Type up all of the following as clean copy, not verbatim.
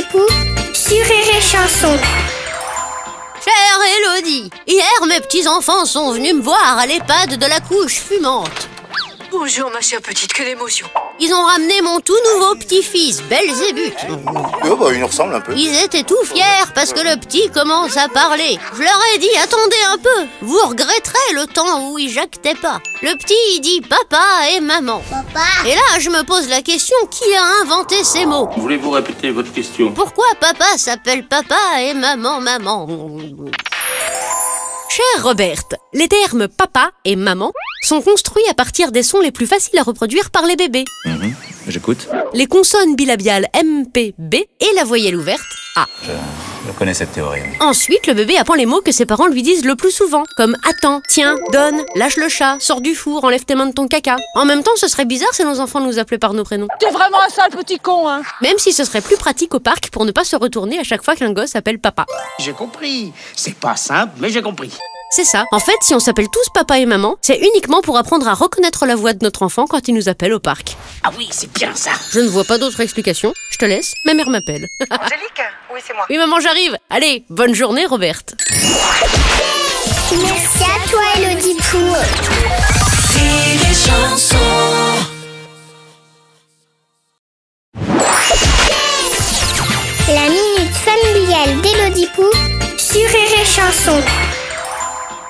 Elodie Pou sur Rire et Chanson. Chère Élodie, hier mes petits-enfants sont venus me voir à l'EHPAD de la couche fumante. Bonjour ma chère petite, quelle émotion. Ils ont ramené mon tout nouveau petit-fils, Belzébuth. Il nous ressemble un peu. Ils étaient tout fiers parce que le petit commence à parler. Je leur ai dit, attendez un peu, vous regretterez le temps où il jactait pas. Le petit, il dit papa et maman. Papa. Et là, je me pose la question, qui a inventé ces mots? Voulez-vous répéter votre question? Pourquoi papa s'appelle papa et maman maman? Chère Roberte, les termes papa et maman sont construits à partir des sons les plus faciles à reproduire par les bébés. J'écoute. Les consonnes bilabiales M, P, B et la voyelle ouverte A. Je connais cette théorie. Ensuite, le bébé apprend les mots que ses parents lui disent le plus souvent, comme attends, tiens, donne, lâche le chat, sors du four, enlève tes mains de ton caca. En même temps, ce serait bizarre si nos enfants nous appelaient par nos prénoms. T'es vraiment un sale petit con, hein. Même si ce serait plus pratique au parc pour ne pas se retourner à chaque fois qu'un gosse appelle papa. J'ai compris. C'est pas simple, mais j'ai compris. C'est ça. En fait, si on s'appelle tous papa et maman, c'est uniquement pour apprendre à reconnaître la voix de notre enfant quand il nous appelle au parc. Ah oui, c'est bien ça. Je ne vois pas d'autre explication. Je te laisse, ma mère m'appelle. Angélique? Oui, c'est moi. Oui maman, j'arrive. Allez, bonne journée Roberte. Merci à toi Elodie Pou. Rire et Chanson. La minute familiale d'Elodie Pou sur Rire et Chanson.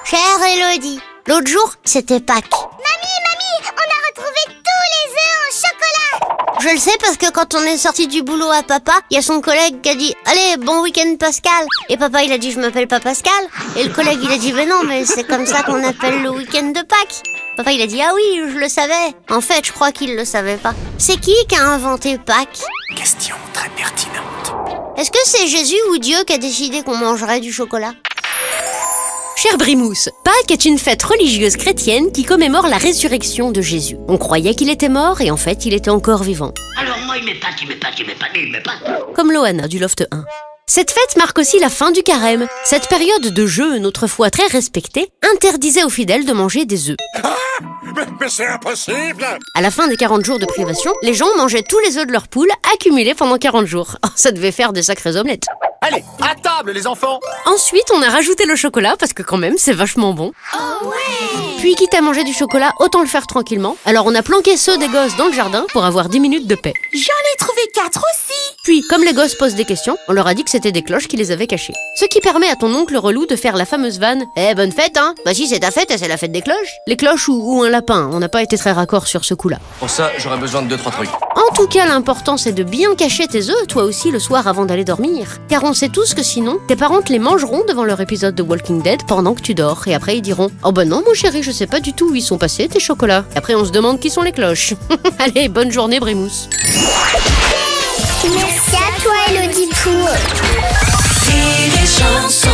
Chère Élodie, l'autre jour, c'était Pâques. Mamie, on a retrouvé tous les œufs en chocolat. Je le sais parce que quand on est sorti du boulot à papa, il y a son collègue qui a dit « Allez, bon week-end Pascal !» Et papa, il a dit « Je m'appelle pas Pascal !» Et le collègue, il a dit « Mais non, mais c'est comme ça qu'on appelle le week-end de Pâques !» Papa, il a dit « Ah oui, je le savais !» En fait, je crois qu'il le savait pas. C'est qui a inventé Pâques? Question très pertinente. Est-ce que c'est Jésus ou Dieu qui a décidé qu'on mangerait du chocolat? Cher Brimousse, Pâques est une fête religieuse chrétienne qui commémore la résurrection de Jésus. On croyait qu'il était mort et en fait il était encore vivant. Alors moi, il m'épate. Comme Loana du Loft 1. Cette fête marque aussi la fin du carême. Cette période de jeûne, autrefois très respectée, interdisait aux fidèles de manger des œufs. Mais c'est impossible. À la fin des 40 jours de privation, les gens mangeaient tous les œufs de leur poule accumulés pendant 40 jours. Oh, ça devait faire des sacrées omelettes. Allez, à table les enfants. Ensuite, on a rajouté le chocolat parce que quand même, c'est vachement bon. Oh ouais. Puis, quitte à manger du chocolat, autant le faire tranquillement. Alors, on a planqué ceux des gosses dans le jardin pour avoir 10 minutes de paix. J'en ai trouvé 4 aussi. Puis, comme les gosses posent des questions, on leur a dit que c'était des cloches qui les avaient cachées. Ce qui permet à ton oncle relou de faire la fameuse vanne « Eh, bonne fête, hein !» Bah si c'est ta fête, c'est la fête des cloches. Les cloches ou un lapin, on n'a pas été très raccord sur ce coup-là. Pour ça, j'aurais besoin de 2-3 trucs. En tout cas, l'important c'est de bien cacher tes œufs, toi aussi, le soir avant d'aller dormir. Car on sait tous que sinon, tes parents te les mangeront devant leur épisode de Walking Dead pendant que tu dors. Et après, ils diront « Oh bah non, mon chéri, je sais pas du tout où ils sont passés, tes chocolats. » Et après, on se demande qui sont les cloches. Allez, bonne journée, Brimousse. Merci à toi Elodie Pou. Rire et Chanson.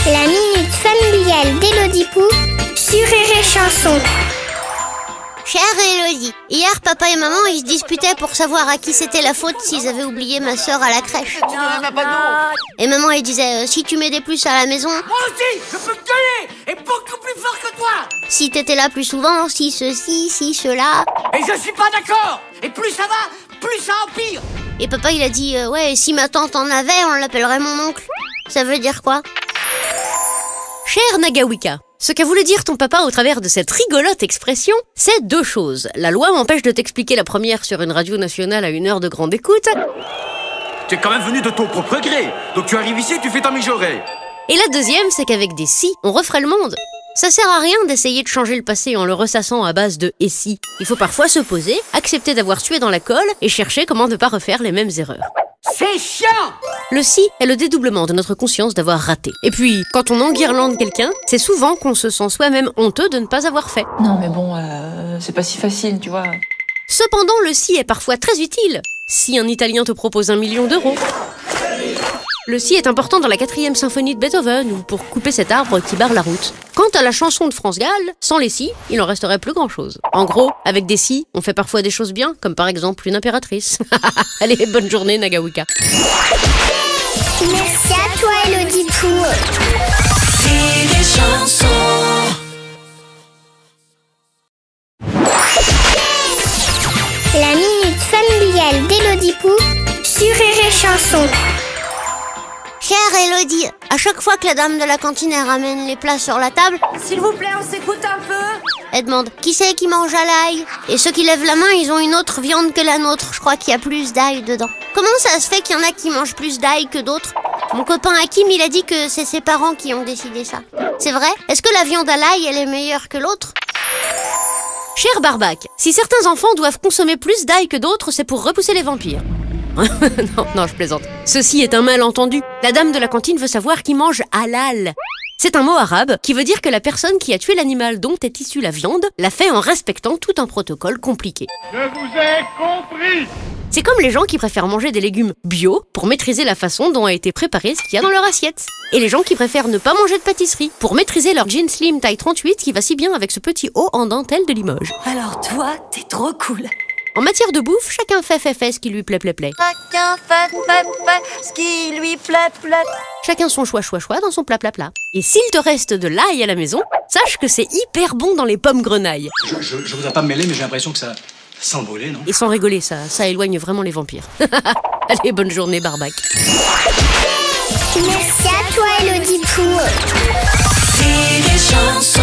La minute familiale d'Elodie Pou sur Rire et Chanson. Chère Élodie, hier papa et maman ils se disputaient pour savoir à qui c'était la faute s'ils avaient oublié ma sœur à la crèche. Et maman elle disait si tu m'aidais plus à la maison, Moi aussi, je peux te gueuler. Et beaucoup plus fort que toi. si t'étais là plus souvent, si ceci, si cela. Et je suis pas d'accord. Et plus ça va, plus ça empire. Et papa il a dit ouais si ma tante en avait on l'appellerait mon oncle. Ça veut dire quoi? Cher Nagawika, ce qu'a voulu dire ton papa au travers de cette rigolote expression, c'est deux choses. La loi m'empêche de t'expliquer la première sur une radio nationale à 1 heure de grande écoute. Tu es quand même venu de ton propre gré. Donc tu arrives ici et tu fais ta mijaurée. Et la deuxième, c'est qu'avec des si, on referait le monde. Ça sert à rien d'essayer de changer le passé en le ressassant à base de « et si ». Il faut parfois se poser, accepter d'avoir sué dans la colle et chercher comment ne pas refaire les mêmes erreurs. C'est chiant. Le si est le dédoublement de notre conscience d'avoir raté. Et puis, quand on enguirlande quelqu'un, c'est souvent qu'on se sent soi-même honteux de ne pas avoir fait. Non mais bon, c'est pas si facile, tu vois. Cependant, le si est parfois très utile. Si un Italien te propose 1 million d'euros. Le si est important dans la 4e symphonie de Beethoven ou pour couper cet arbre qui barre la route. Quant à la chanson de France Gall, sans les si, il en resterait plus grand-chose. En gros, avec des si, on fait parfois des choses bien, comme par exemple une impératrice. Allez, bonne journée, Nagawika. Merci à toi Elodie Pou. Rire et Chanson. Elodie Pou sur Rire et Chanson. Chère Elodie, à chaque fois que la dame de la cantine elle ramène les plats sur la table, S'il vous plaît, on s'écoute un peu. elle demande qui c'est qui mange à l'ail. Et ceux qui lèvent la main, ils ont une autre viande que la nôtre. Je crois qu'il y a plus d'ail dedans. Comment ça se fait qu'il y en a qui mangent plus d'ail que d'autres? Mon copain Hakim, il a dit que c'est ses parents qui ont décidé ça. C'est vrai? Est-ce que la viande à l'ail, elle est meilleure que l'autre? Cher Barbac, si certains enfants doivent consommer plus d'ail que d'autres, c'est pour repousser les vampires. non, je plaisante. Ceci est un malentendu. La dame de la cantine veut savoir qui mange halal. C'est un mot arabe qui veut dire que la personne qui a tué l'animal dont est issue la viande l'a fait en respectant tout un protocole compliqué. Je vous ai compris. C'est comme les gens qui préfèrent manger des légumes bio pour maîtriser la façon dont a été préparé ce qu'il y a dans leur assiette. Et les gens qui préfèrent ne pas manger de pâtisserie pour maîtriser leur jean slim taille 38 qui va si bien avec ce petit haut en dentelle de Limoges. Alors toi, t'es trop cool. En matière de bouffe, chacun fait ce qui lui plaît. Chacun fait ce qui lui plaît. Chacun son choix dans son plat. Et s'il te reste de l'ail à la maison, sache que c'est hyper bon dans les pommes grenailles. Je voudrais pas me mêler, mais j'ai l'impression que ça s'envolait, non? Et sans rigoler, ça éloigne vraiment les vampires. Allez, bonne journée, Barbac. Merci à toi, Elodie Pou. Rire et Chanson.